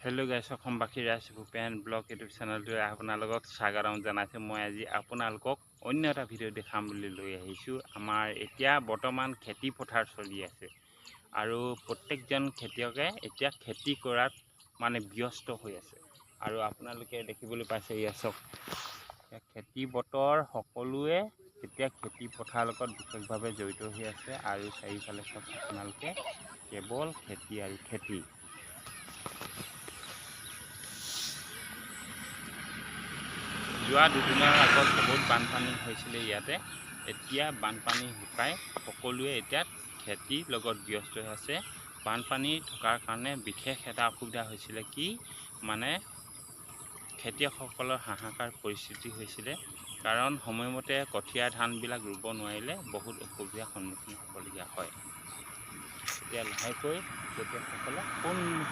Hello' গাইছ অসমবাসী ৰাইজ ভূপেন ব্লগ ইউটিউব চেনেলটোৱে আপোনালোকক স্বাগতম জনাইছোঁ। মই আজি আপোনালোকক অন্য এটা ভিডিঅ' দেখাম বুলি লৈ আহিছোঁ। আমাৰ এতিয়া বৰ্তমান খেতি পথাৰ চলি আছে আৰু প্ৰত্যেকজন খেতিয়কে এতিয়া খেতি কৰাত মানে ব্যস্ত হৈ আছে। আৰু আপোনালোকে দেখিবলৈ পাইছে এয়া চাওক, খেতি বতৰ সকলোৱে এতিয়া খেতি পথাৰৰ লগত বিশেষভাৱে জড়িত হৈ আছে। আৰু চাৰিওফালে চাওক আপোনালোকে কেৱল খেতি আৰু খেতি। যোৱা দুদিনৰ আগত বহুত বানপানী হৈছিলে ইয়াতে। এতিয়া বানপানী শুকাই সকলোৱে এতিয়া খেতিৰ লগত ব্যস্ত হৈ আছে। বানপানী থকাৰ কাৰণে বিশেষ এটা অসুবিধা হৈছিলে কি মানে খেতিয়কসকলৰ হাহাকাৰ পৰিস্থিতি হৈছিলে, কাৰণ সময়মতে কঠীয়া ধানবিলাক ৰুব নোৱাৰিলে বহুত অসুবিধাৰ সন্মুখীন হ'বলগীয়া হয়। এতিয়া লাহেকৈ খেতিয়কসকলে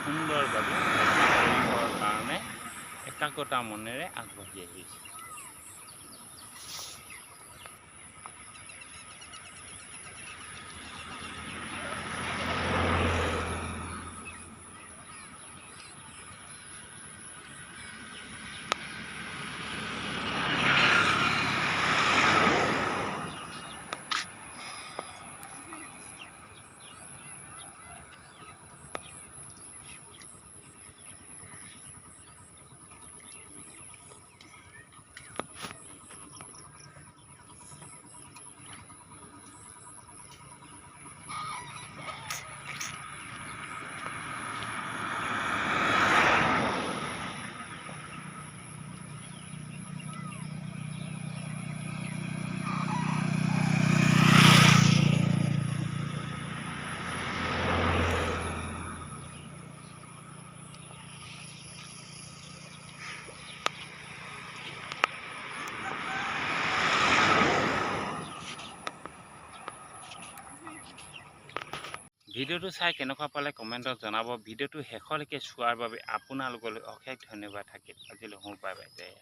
সুন্দৰভাৱে কৰিবৰ কাৰণে একাগ্ৰতা মনেৰে আগবাঢ়ি আহিছে। ভিডিঅ'টো চাই কেনেকুৱা পালে কমেণ্টত জনাব। ভিডিঅ'টো শেষলৈকে চোৱাৰ বাবে আপোনালোকলৈ অশেষ ধন্যবাদ থাকিল। আজিলৈ বাই বাই।